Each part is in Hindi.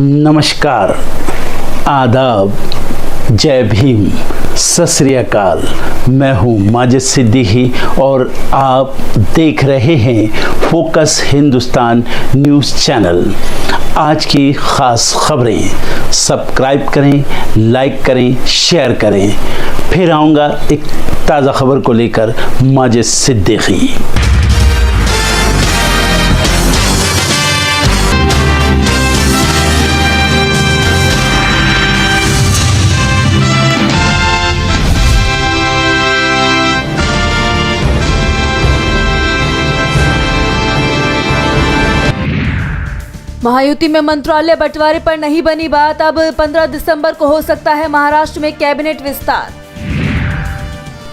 नमस्कार, आदाब, जय भीम, सत श्री अकाल। मैं हूँ माजिद सिद्दीकी और आप देख रहे हैं फोकस हिंदुस्तान न्यूज़ चैनल। आज की ख़ास खबरें सब्सक्राइब करें, लाइक करें, शेयर करें। फिर आऊँगा एक ताज़ा खबर को लेकर माजिद सिद्दीकी। महायुति में मंत्रालय बंटवारे पर नहीं बनी बात। अब 15 दिसंबर को हो सकता है महाराष्ट्र में कैबिनेट विस्तार।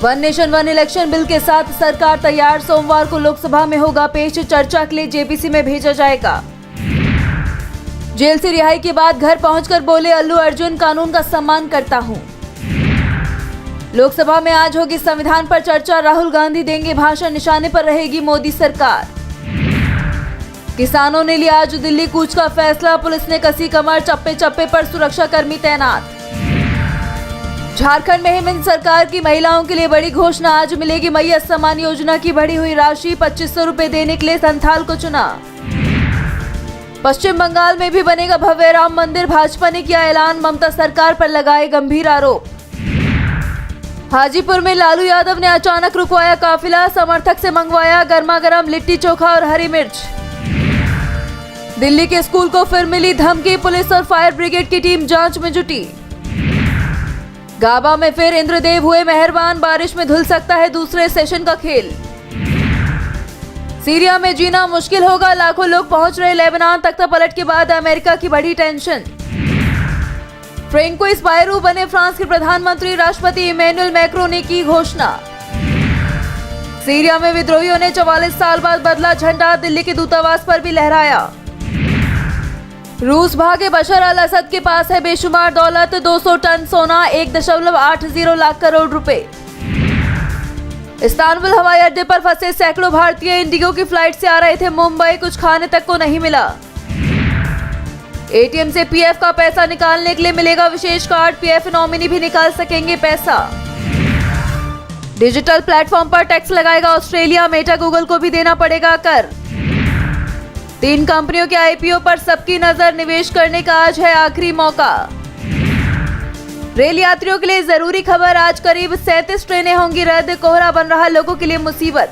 One nation one election bill के साथ सरकार तैयार। सोमवार को लोकसभा में होगा पेश। चर्चा के लिए जेपीसी में भेजा जाएगा। जेल से रिहाई के बाद घर पहुंचकर बोले अल्लू अर्जुन, कानून का सम्मान करता हूं। लोकसभा में आज होगी संविधान पर चर्चा। राहुल गांधी देंगे भाषण। निशाने पर रहेगी मोदी सरकार। किसानों ने लिया आज दिल्ली कूच का फैसला। पुलिस ने कसी कमर। चप्पे चप्पे पर सुरक्षा कर्मी तैनात। झारखंड में हेमंत सरकार की महिलाओं के लिए बड़ी घोषणा। आज मिलेगी मैया सम्मान योजना की बढ़ी हुई राशि। 2500 रुपए देने के लिए संथाल को चुना। पश्चिम बंगाल में भी बनेगा भव्य राम मंदिर। भाजपा ने किया ऐलान। ममता सरकार पर लगाए गंभीर आरोप। हाजीपुर में लालू यादव ने अचानक रुकवाया काफिला। समर्थक से मंगवाया गर्मा गर्म लिट्टी चोखा और हरी मिर्च। दिल्ली के स्कूल को फिर मिली धमकी। पुलिस और फायर ब्रिगेड की टीम जांच में जुटी। गाबा में फिर इंद्रदेव हुए मेहरबान। बारिश में धुल सकता है दूसरे सेशन का खेल। सीरिया में जीना मुश्किल होगा। लाखों लोग पहुंच रहे लेबनान। तख्तापलट के बाद अमेरिका की बड़ी टेंशन। फ्रेंकोइस बायरू बने फ्रांस के प्रधानमंत्री। राष्ट्रपति इमैनुअल मैक्रों ने की घोषणा। सीरिया में विद्रोहियों ने 44 साल बाद बदला झंडा। दिल्ली के दूतावास पर भी लहराया। रूस भागे। बशर अल असद के पास है बेशुमार दौलत। 200 टन सोना, 1.80 लाख करोड़ रुपए। इस्तांबुल हवाई अड्डे पर फंसे सैकड़ों भारतीय इंडिगो की फ्लाइट से आ रहे थे मुंबई। कुछ खाने तक को नहीं मिला। एटीएम से पीएफ का पैसा निकालने के लिए मिलेगा विशेष कार्ड। पीएफ नॉमिनी भी निकाल सकेंगे पैसा। डिजिटल प्लेटफॉर्म पर टैक्स लगाएगा ऑस्ट्रेलिया। मेटा गूगल को भी देना पड़ेगा कर। 3 कंपनियों के आईपीओ पर सबकी नजर। निवेश करने का आज है आखिरी मौका। रेल यात्रियों के लिए जरूरी खबर। आज करीब 37 ट्रेनें होंगी रद्द। कोहरा बन रहा लोगों के लिए मुसीबत।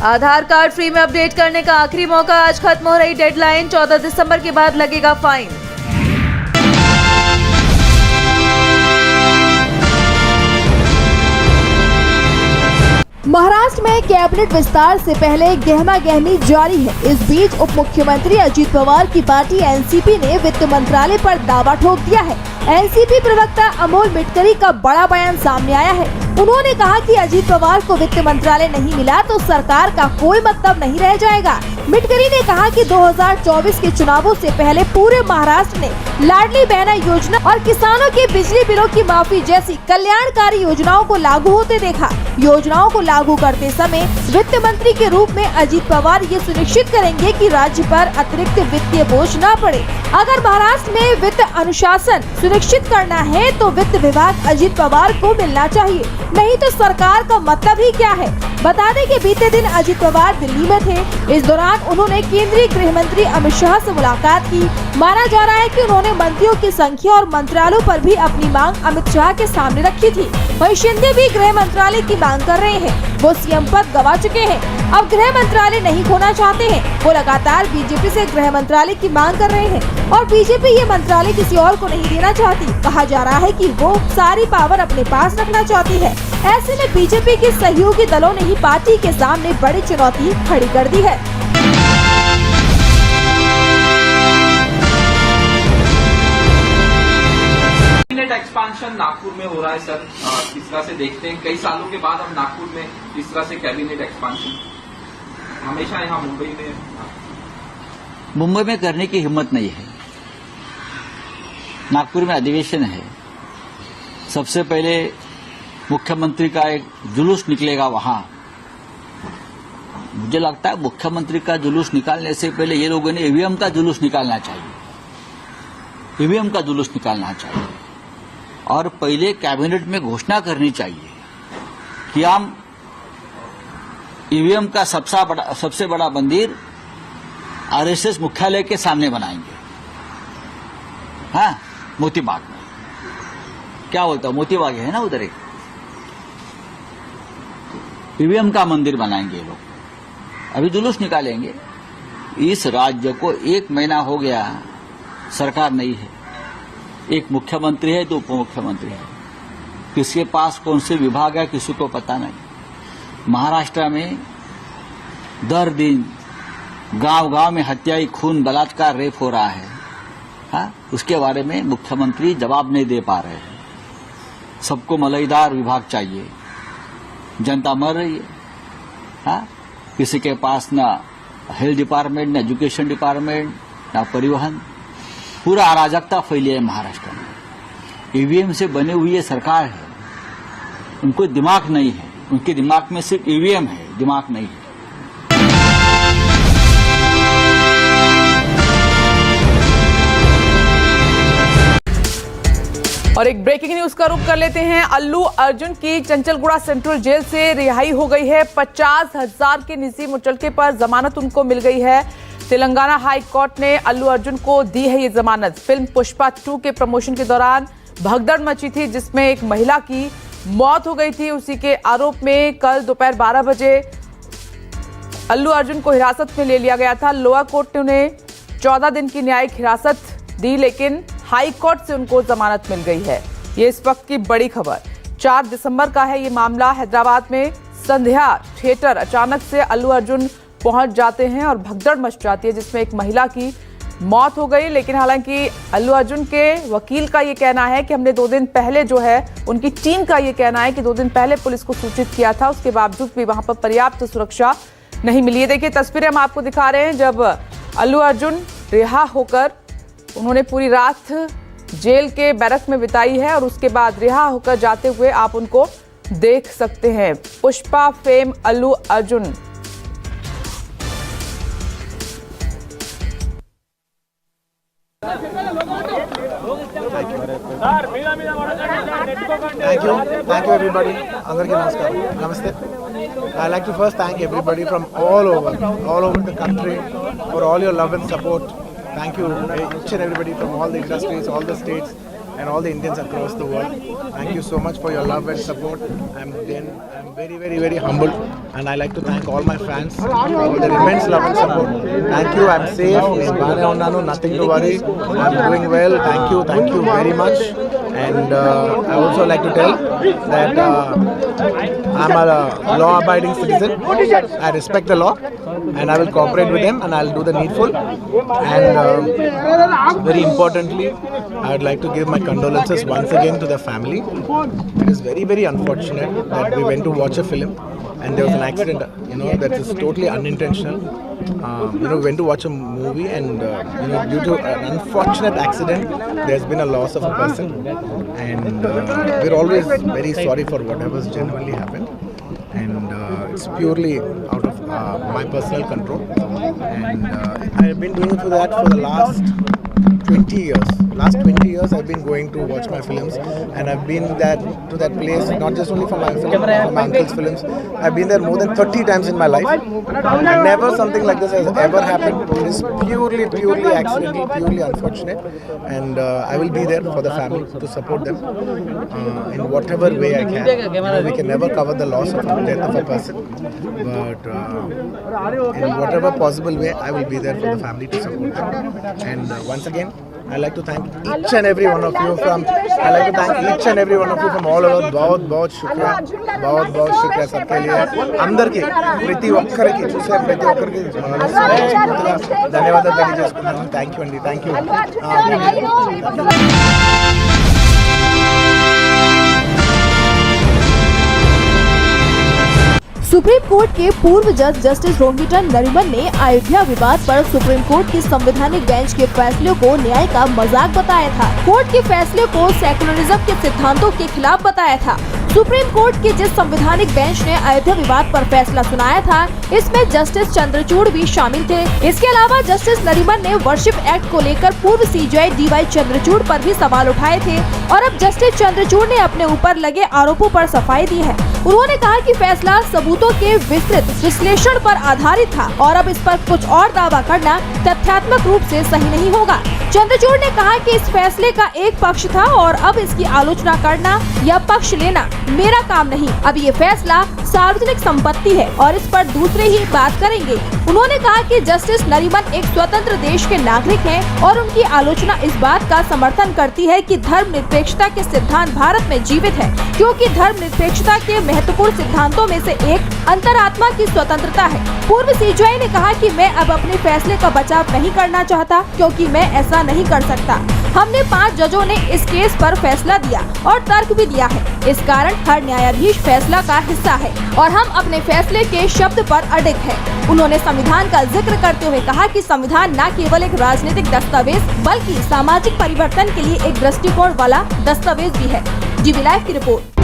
आधार कार्ड फ्री में अपडेट करने का आखिरी मौका। आज खत्म हो रही डेडलाइन। 14 दिसंबर के बाद लगेगा फाइन। महाराष्ट्र में कैबिनेट विस्तार से पहले गहमा गहमी जारी है। इस बीच उप मुख्यमंत्री अजित पवार की पार्टी एनसीपी ने वित्त मंत्रालय पर दावा ठोक दिया है। एनसीपी प्रवक्ता अमोल मिटकरी का बड़ा बयान सामने आया है। उन्होंने कहा कि अजित पवार को वित्त मंत्रालय नहीं मिला तो सरकार का कोई मतलब नहीं रह जाएगा। मिटकरी ने कहा कि 2024 के चुनावों से पहले पूरे महाराष्ट्र ने लाडली बहना योजना और किसानों के बिजली बिलों की माफी जैसी कल्याणकारी योजनाओं को लागू होते देखा। योजनाओं को लागू करते समय वित्त मंत्री के रूप में अजित पवार ये सुनिश्चित करेंगे कि राज्य पर अतिरिक्त वित्तीय बोझ न पड़े। अगर महाराष्ट्र में वित्त अनुशासन सुनिश्चित करना है तो वित्त विभाग अजित पवार को मिलना चाहिए, नहीं तो सरकार का मतलब ही क्या है। बता दें कि बीते दिन अजित पवार दिल्ली में थे। इस दौरान उन्होंने केंद्रीय गृह मंत्री अमित शाह से मुलाकात की। माना जा रहा है कि उन्होंने मंत्रियों की संख्या और मंत्रालयों पर भी अपनी मांग अमित शाह के सामने रखी थी। वहीं शिंदे भी गृह मंत्रालय की मांग कर रहे हैं। वो सीएम पद गवा चुके हैं, अब गृह मंत्रालय नहीं खोना चाहते हैं। वो लगातार बीजेपी से गृह मंत्रालय की मांग कर रहे हैं और बीजेपी ये मंत्रालय किसी और को नहीं देना चाहती। कहा जा रहा है कि वो सारी पावर अपने पास रखना चाहती है। ऐसे में बीजेपी के सहयोगी दलों ने ही पार्टी के सामने बड़ी चुनौती खड़ी कर दी है। एक्सपांशन नागपुर में हो रहा है सर, किस तरह से देखते हैं? कई सालों के बाद हम नागपुर में किस तरह से कैबिनेट एक्सपांशन, हमेशा यहाँ मुंबई में करने की हिम्मत नहीं है। नागपुर में अधिवेशन है। सबसे पहले मुख्यमंत्री का एक जुलूस निकलेगा वहां। मुझे लगता है मुख्यमंत्री का जुलूस निकालने से पहले ये लोगों ने ईवीएम का जुलूस निकालना चाहिए। ईवीएम का जुलूस निकालना चाहिए और पहले कैबिनेट में घोषणा करनी चाहिए कि हम ईवीएम का सबसे बड़ा मंदिर आरएसएस मुख्यालय के सामने बनाएंगे। हाँ, मोतीबाग में क्या बोलता हूं, मोतीबाग है ना उधर, एक ईवीएम का मंदिर बनाएंगे ये लोग, अभी जुलूस निकालेंगे। इस राज्य को 1 महीना हो गया, सरकार नहीं है, एक मुख्यमंत्री है, 2 उप मुख्यमंत्री है, किसके पास कौन से विभाग है किसी को पता नहीं। महाराष्ट्र में दर दिन गांव-गांव में हत्याएं, खून, बलात्कार, रेप हो रहा है। हाँ, उसके बारे में मुख्यमंत्री जवाब नहीं दे पा रहे हैं। सबको मलईदार विभाग चाहिए, जनता मर रही है। हाँ, किसी के पास ना हेल्थ डिपार्टमेंट, ना एजुकेशन डिपार्टमेंट, ना परिवहन, पूरा अराजकता फैली है महाराष्ट्र में। ईवीएम से बनी हुई ये सरकार है, उनको दिमाग नहीं है, उनके दिमाग में सिर्फ ईवीएम है, दिमाग नहीं है। और एक ब्रेकिंग न्यूज का रुख कर लेते हैं। अल्लू अर्जुन की चंचलगुड़ा सेंट्रल जेल से रिहाई हो गई है। 50,000 के निजी मुचलके पर जमानत उनको मिल गई है। तेलंगाना हाई कोर्ट ने अल्लू अर्जुन को दी है ये जमानत। फिल्म पुष्पा 2 के प्रमोशन के दौरान भगदड़ मची थी, जिसमें एक महिला की मौत हो गई थी। उसी के आरोप में कल दोपहर 12 बजे अल्लू अर्जुन को हिरासत में ले लिया गया था। लोअर कोर्ट ने उन्हें 14 दिन की न्यायिक हिरासत दी, लेकिन हाई कोर्ट से उनको जमानत मिल गई है। ये इस वक्त की बड़ी खबर। 4 दिसंबर का है ये मामला। हैदराबाद में संध्या थिएटर अचानक से अल्लू अर्जुन पहुंच जाते हैं और भगदड़ मच जाती है, जिसमें एक महिला की मौत हो गई। लेकिन हालांकि अल्लू अर्जुन के वकील का ये कहना है कि हमने 2 दिन पहले जो है, उनकी टीम का ये कहना है कि 2 दिन पहले पुलिस को सूचित किया था, उसके बावजूद भी वहां पर पर्याप्त सुरक्षा नहीं मिली है। देखिए तस्वीरें हम आपको दिखा रहे हैं जब अल्लू अर्जुन रिहा होकर, उन्होंने पूरी रात जेल के बैरक में बिताई है और उसके बाद रिहा होकर जाते हुए आप उनको देख सकते हैं। Pushpa fame Allu Arjun. Thank you everybody. Andarki namaskar. Namaste. I like to first thank everybody from all over the country for all your love and support. Thank you each and everybody from all the industries, all the states and all the Indians across the world. Thank you so much for your love and support. I'm very humbled, and I like to thank all my fans for their immense love and support. Thank you. I'm safe. Bane unnanu, nothing to worry. I'm doing well. Thank you very much. And I also like to tell that I'm a law-abiding citizen. I respect the law, and I will cooperate with them, and I'll do the needful. And very importantly, I would like to give my condolences once again to the family. It is very unfortunate that we went to watch a film and there was an accident, that is totally unintentional. We went to watch a movie and due to an unfortunate accident, there's been a loss of a person, and we're always very sorry for whatever's genuinely happened, and it's purely out of my personal control, and I've been doing that for the last 20 years. Last 20 years I've been going to watch my films, and I've been to that place not just only for my film, for my uncle's films. I've been there more than 30 times in my life. Never something like this has ever happened. It is purely accidental, purely unfortunate, and I will be there for the family to support them in whatever way I can. We can never cover the loss of the death of a person, but in whatever possible way I will be there for the family to support them. And once again, I like to thank each and every one of you from all over. बहुत शुक्रिया सबके लिए. अंदर की प्रति ఒక్కరికి చూసే ప్రతి ఒక్కరికి ధన్యవాదాలు తెలియజేసుకుంటున్నాను. థ్యాంక్ యూ అండి. Thank you. सुप्रीम कोर्ट के पूर्व जज जस्टिस रोहिंटन नरीमन ने अयोध्या विवाद पर सुप्रीम कोर्ट की संवैधानिक बेंच के फैसले को न्याय का मजाक बताया था। कोर्ट के फैसले को सेकुलरिज्म के सिद्धांतों के खिलाफ बताया था। सुप्रीम कोर्ट की जिस संवैधानिक बेंच ने अयोध्या विवाद पर फैसला सुनाया था, इसमें जस्टिस चंद्रचूड़ भी शामिल थे। इसके अलावा जस्टिस नरीमन ने वर्शिप एक्ट को लेकर पूर्व सीजेआई डीवाई चंद्रचूड़ पर भी सवाल उठाए थे और अब जस्टिस चंद्रचूड़ ने अपने ऊपर लगे आरोपों पर सफाई दी है। उन्होंने कहा कि फैसला सबूतों के विस्तृत विश्लेषण पर आधारित था और अब इस पर कुछ और दावा करना तथ्यात्मक रूप से सही नहीं होगा। चंद्रचूड़ ने कहा कि इस फैसले का एक पक्ष था और अब इसकी आलोचना करना या पक्ष लेना मेरा काम नहीं। अब ये फैसला सार्वजनिक संपत्ति है और इस पर दूसरे ही बात करेंगे। उन्होंने कहा कि जस्टिस नरीमन एक स्वतंत्र देश के नागरिक हैं और उनकी आलोचना इस बात का समर्थन करती है कि धर्मनिरपेक्षता के सिद्धांत भारत में जीवित है, क्योंकि धर्मनिरपेक्षता के महत्वपूर्ण सिद्धांतों में से एक अंतरात्मा की स्वतंत्रता है। पूर्व सीजेआई ने कहा कि मैं अब अपने फैसले का बचाव नहीं करना चाहता, क्योंकि मैं ऐसा नहीं कर सकता। हमने 5 जजों ने इस केस पर फैसला दिया और तर्क भी दिया है। इस कारण हर न्यायाधीश फैसला का हिस्सा है और हम अपने फैसले के शब्द पर अडिग हैं। उन्होंने संविधान का जिक्र करते हुए कहा कि संविधान न केवल एक राजनीतिक दस्तावेज बल्कि सामाजिक परिवर्तन के लिए एक दृष्टिकोण वाला दस्तावेज भी है। जीवी लाइव की रिपोर्ट।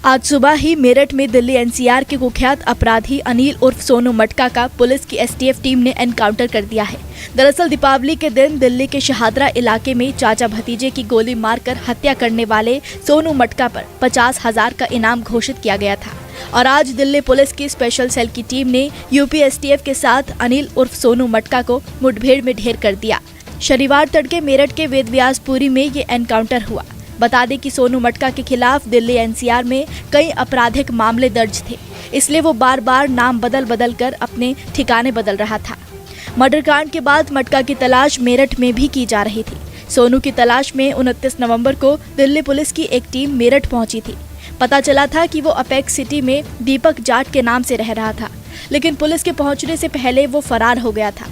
आज सुबह ही मेरठ में दिल्ली एनसीआर के कुख्यात अपराधी अनिल उर्फ सोनू मटका का पुलिस की एसटीएफ टीम ने एनकाउंटर कर दिया है। दरअसल दीपावली के दिन दिल्ली के शहादरा इलाके में चाचा भतीजे की गोली मारकर हत्या करने वाले सोनू मटका पर 50,000 का इनाम घोषित किया गया था और आज दिल्ली पुलिस की स्पेशल सेल की टीम ने यूपी एसटीएफ के साथ अनिल उर्फ सोनू मटका को मुठभेड़ में ढेर कर दिया। शनिवार तड़के मेरठ के वेदव्यासपुरी में ये एनकाउंटर हुआ। बता दें कि सोनू मटका के खिलाफ दिल्ली एनसीआर में कई आपराधिक मामले दर्ज थे, इसलिए वो बार बार नाम बदल कर अपने ठिकाने बदल रहा था। मर्डर कांड के बाद मटका की तलाश मेरठ में भी की जा रही थी। सोनू की तलाश में 29 नवंबर को दिल्ली पुलिस की एक टीम मेरठ पहुंची थी। पता चला था कि वो अपेक्स सिटी में दीपक जाट के नाम से रह रहा था, लेकिन पुलिस के पहुंचने से पहले वो फरार हो गया था।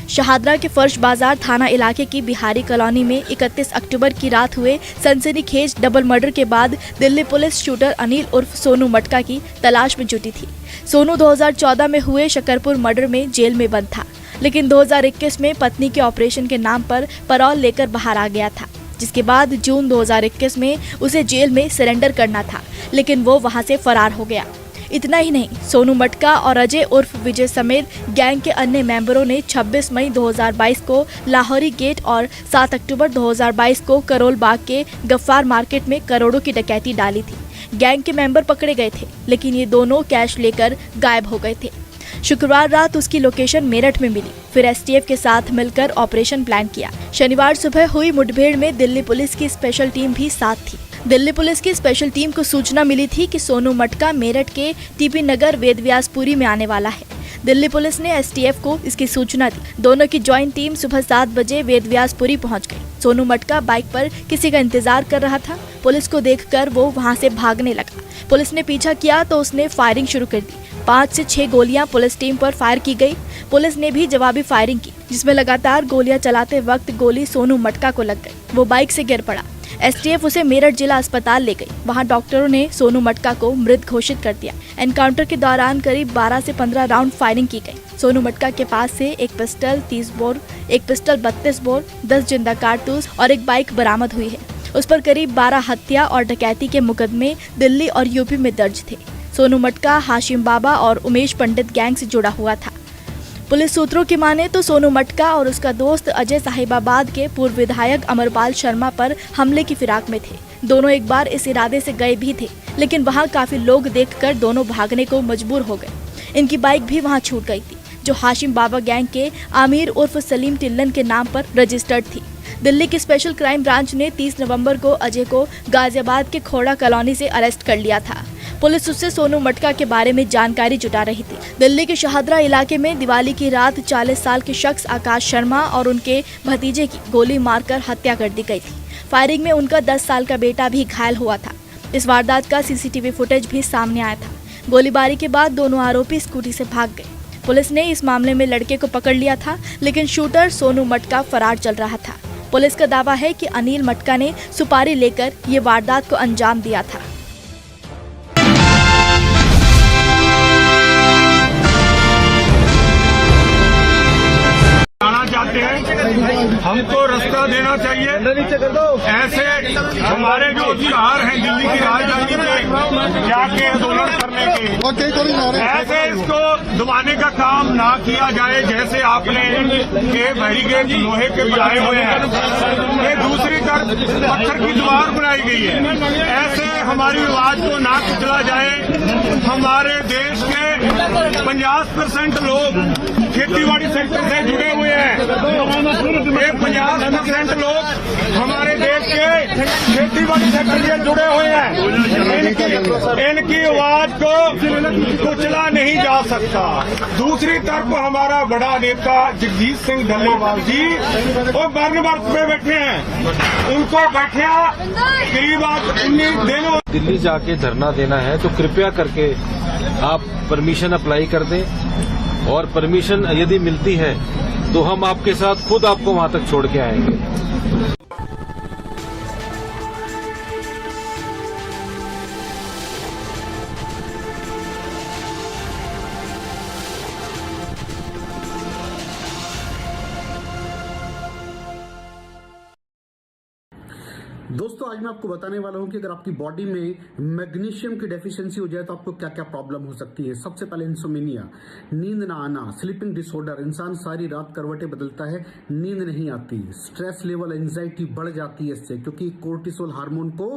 शहादरा के फर्श बाजार थाना इलाके की बिहारी कॉलोनी में 31 अक्टूबर की रात हुए सनसनीखेज डबल मर्डर के बाद दिल्ली पुलिस शूटर अनिल उर्फ सोनू मटका की तलाश में जुटी थी। सोनू 2014 में हुए शकरपुर मर्डर में जेल में बंद था, लेकिन 2021 में पत्नी के ऑपरेशन के नाम पर पैरोल लेकर बाहर आ गया था, जिसके बाद जून 2021 में उसे जेल में सरेंडर करना था, लेकिन वो वहां से फरार हो गया। इतना ही नहीं, सोनू मटका और अजय उर्फ विजय समेत गैंग के अन्य मेंबरों ने 26 मई 2022 को लाहौरी गेट और 7 अक्टूबर 2022 को करोल बाग के गफ्फार मार्केट में करोड़ों की डकैती डाली थी। गैंग के मेंबर पकड़े गए थे, लेकिन ये दोनों कैश लेकर गायब हो गए थे। शुक्रवार रात उसकी लोकेशन मेरठ में मिली, फिर एसटीएफ के साथ मिलकर ऑपरेशन प्लान किया। शनिवार सुबह हुई मुठभेड़ में दिल्ली पुलिस की स्पेशल टीम भी साथ थी। दिल्ली पुलिस की स्पेशल टीम को सूचना मिली थी कि सोनू मटका मेरठ के टीपी नगर वेदव्यासपुरी में आने वाला है। दिल्ली पुलिस ने एसटीएफ को इसकी सूचना दी। दोनों की ज्वाइंट टीम सुबह 7 बजे वेदव्यासपुरी पहुंच गई। सोनू मटका बाइक पर किसी का इंतजार कर रहा था। पुलिस को देखकर वो वहां से भागने लगा। पुलिस ने पीछा किया तो उसने फायरिंग शुरू कर दी। 5 से 6 गोलियां पुलिस टीम पर फायर की गई। पुलिस ने भी जवाबी फायरिंग की, जिसमें लगातार गोलियां चलाते वक्त गोली सोनू मटका को लग गई। वो बाइक से गिर पड़ा। एसटीएफ उसे मेरठ जिला अस्पताल ले गई। वहां डॉक्टरों ने सोनू मटका को मृत घोषित कर दिया। एनकाउंटर के दौरान करीब 12 से 15 राउंड फायरिंग की गई। सोनू मटका के पास से एक पिस्टल 30 बोर, एक पिस्टल 32 बोर, 10 जिंदा कारतूस और एक बाइक बरामद हुई है। उस पर करीब 12 हत्या और डकैती के मुकदमे दिल्ली और यूपी में दर्ज थे। सोनू मटका हाशिम बाबा और उमेश पंडित गैंग से जुड़ा हुआ था। पुलिस सूत्रों की माने तो सोनू मटका और उसका दोस्त अजय साहिबाबाद के पूर्व विधायक अमरपाल शर्मा पर हमले की फिराक में थे। दोनों एक बार इस इरादे से गए भी थे, लेकिन वहां काफी लोग देखकर दोनों भागने को मजबूर हो गए। इनकी बाइक भी वहां छूट गई थी, जो हाशिम बाबा गैंग के आमिर उर्फ सलीम टिल्लन के नाम पर रजिस्टर्ड थी। दिल्ली की स्पेशल क्राइम ब्रांच ने 30 नवंबर को अजय को गाजियाबाद के खोड़ा कॉलोनी से अरेस्ट कर लिया था। पुलिस उससे सोनू मटका के बारे में जानकारी जुटा रही थी। दिल्ली के शहादरा इलाके में दिवाली की रात 40 साल के शख्स आकाश शर्मा और उनके भतीजे की गोली मारकर हत्या कर दी गई थी। फायरिंग में उनका 10 साल का बेटा भी घायल हुआ था। इस वारदात का सीसीटीवी फुटेज भी सामने आया था। गोलीबारी के बाद दोनों आरोपी स्कूटी से भाग गए। पुलिस ने इस मामले में लड़के को पकड़ लिया था, लेकिन शूटर सोनू मटका फरार चल रहा था। पुलिस का दावा है कि अनिल मटका ने सुपारी लेकर ये वारदात को अंजाम दिया था। बैठे हैं, हमको रास्ता देना चाहिए। ऐसे हमारे जो अधिकार हैं दिल्ली की राजधानी में जाके आंदोलन करने के, ऐसे इसको दबाने का काम ना किया जाए जैसे आपने के बैरिकेड लोहे के बनाए हुए हैं, ये दूसरी तरफ पत्थर की दीवार बनाई गई है। ऐसे हमारी आवाज को ना कुचला जाए। हमारे देश के 50% लोग खेतीबाड़ी सेक्टर से जुड़े हुए हैं। ये 50% लोग हमारे देश के खेतीबाड़ी सेक्टर से जुड़े हुए हैं। इनकी आवाज को कुचला नहीं जा सकता। दूसरी तरफ हमारा बड़ा नेता जगजीत सिंह डल्लेवाल जी वो बर्नवर्थ पे बैठे हैं, उनको बैठा करीब 19 दिनों दिल्ली जाके धरना देना है तो कृपया करके आप परमिशन अप्लाई कर दें, और परमिशन यदि मिलती है तो हम आपके साथ खुद आपको वहां तक छोड़ के आएंगे। दोस्तों आज मैं आपको बताने वाला हूं कि अगर आपकी बॉडी में मैग्नीशियम की डेफिशिएंसी हो जाए तो आपको क्या क्या प्रॉब्लम हो सकती है। सबसे पहले इंसोमेनिया, नींद ना आना, स्लीपिंग डिसऑर्डर, इंसान सारी रात करवटें बदलता है, नींद नहीं आती, स्ट्रेस लेवल, एंजाइटी बढ़ जाती है इससे, क्योंकि कोर्टिसोल हार्मोन को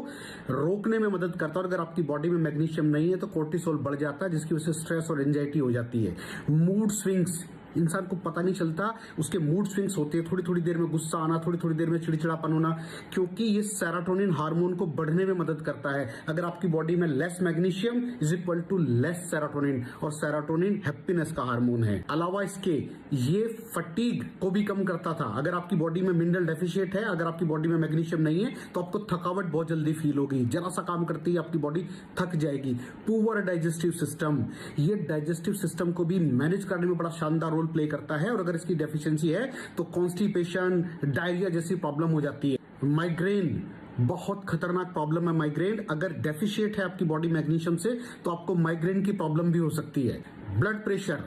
रोकने में मदद करता है। और अगर आपकी बॉडी में मैग्नीशियम नहीं है तो कोर्टिसोल बढ़ जाता है, जिसकी वजह से स्ट्रेस और एंजाइटी हो जाती है। मूड स्विंग्स, इंसान को पता नहीं चलता उसके मूड स्विंग्स होते हैं, थोड़ी थोड़ी देर में गुस्सा आना, थोड़ी थोड़ी देर में चिड़चिड़ापन होना, क्योंकि ये सेरोटोनिन हार्मोन को बढ़ने में मदद करता है। अगर आपकी बॉडी में less magnesium is equal to less serotonin, और सेरोटोनिन हैप्पीनेस का हार्मोन है। अलावा इसके ये फटीग को भी कम करता था। अगर आपकी बॉडी में मिनरल डेफिशिएट है, अगर आपकी बॉडी में मैग्नीशियम नहीं है तो आपको थकावट बहुत जल्दी फील होगी, जरा सा काम करती है आपकी बॉडी थक जाएगी। पुअर डाइजेस्टिव सिस्टम, ये डाइजेस्टिव सिस्टम को भी मैनेज करने में बड़ा शानदार रोल प्ले करता है, और अगर इसकी डेफिशिएंसी है तो कॉन्स्टिपेशन, डायरिया जैसी प्रॉब्लम हो जाती है। माइग्रेन, बहुत खतरनाक प्रॉब्लम है माइग्रेन। अगर डेफिशिएट है आपकी बॉडी मैग्नीशियम से तो आपको माइग्रेन की प्रॉब्लम भी हो सकती है। ब्लड प्रेशर,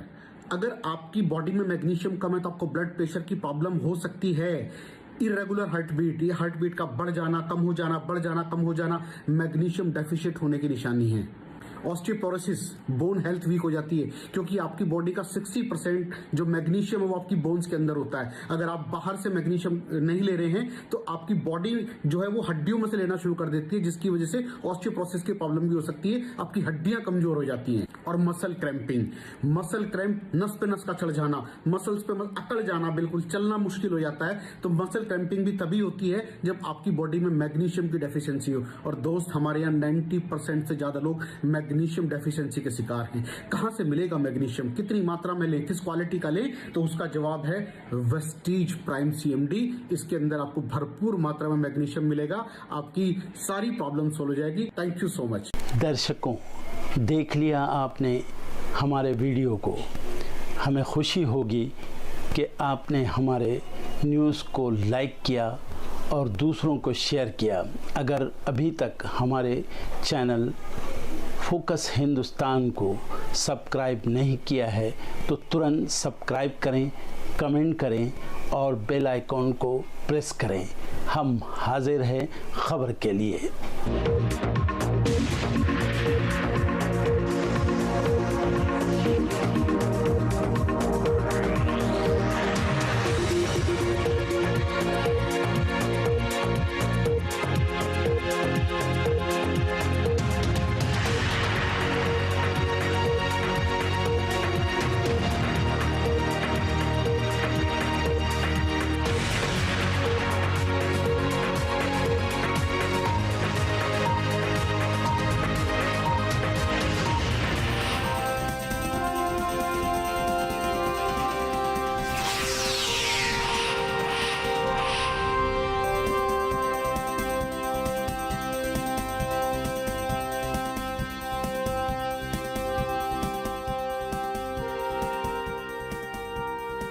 अगर आपकी बॉडी में मैग्नीशियम कम है तो आपको ब्लड प्रेशर की प्रॉब्लम हो सकती है। इरेगुलर हार्टबीट, ये हार्टबीट का बढ़ जाना, कम हो जाना, बढ़ जाना, कम हो जाना, मैग्नीशियम डेफिशिएट होने की निशानी है। ऑस्टियोपोरोसिस, बोन हेल्थ वीक हो जाती है, क्योंकि आपकी बॉडी का 60% जो मैग्नीशियम है वो आपकी बोन्स के अंदर होता है। अगर आप बाहर से मैग्नीशियम नहीं ले रहे हैं तो आपकी बॉडी जो है वो हड्डियों में से लेना शुरू कर देती है, जिसकी वजह से ऑस्टियोपोरोसिस की प्रॉब्लम भी हो सकती है, आपकी हड्डियां कमजोर हो जाती हैं। और मसल क्रैम्पिंग, मसल क्रैम्प, नस पे नस का चढ़ जाना, मसल्स पे अकड़ जाना, बिल्कुल चलना मुश्किल हो जाता है। तो मसल क्रैम्पिंग भी तभी होती है जब आपकी बॉडी में मैग्नीशियम की डेफिशिएंसी हो। और दोस्त, हमारे यहाँ 90% से ज्यादा लोग मैग्नीशियम डेफिशिएंसी के शिकार हैं। कहां से मिलेगा मैग्नीशियम, कितनी मात्रा में लें, किस क्वालिटी का लें? तो उसका जवाब है वेस्टीज प्राइम CMD। इसके अंदर आपको भरपूर मात्रा में मैग्नीशियम मिलेगा, आपकी सारी प्रॉब्लम सॉल्व हो जाएगी। Thank you so much. दर्शकों, देख लिया आपने हमारे वीडियो को। हमें खुशी होगी कि आपने हमारे न्यूज़ को लाइक किया और दूसरों को शेयर किया। अगर अभी तक हमारे चैनल फोकस हिंदुस्तान को सब्सक्राइब नहीं किया है तो तुरंत सब्सक्राइब करें, कमेंट करें और बेल आइकॉन को प्रेस करें। हम हाजिर हैं खबर के लिए।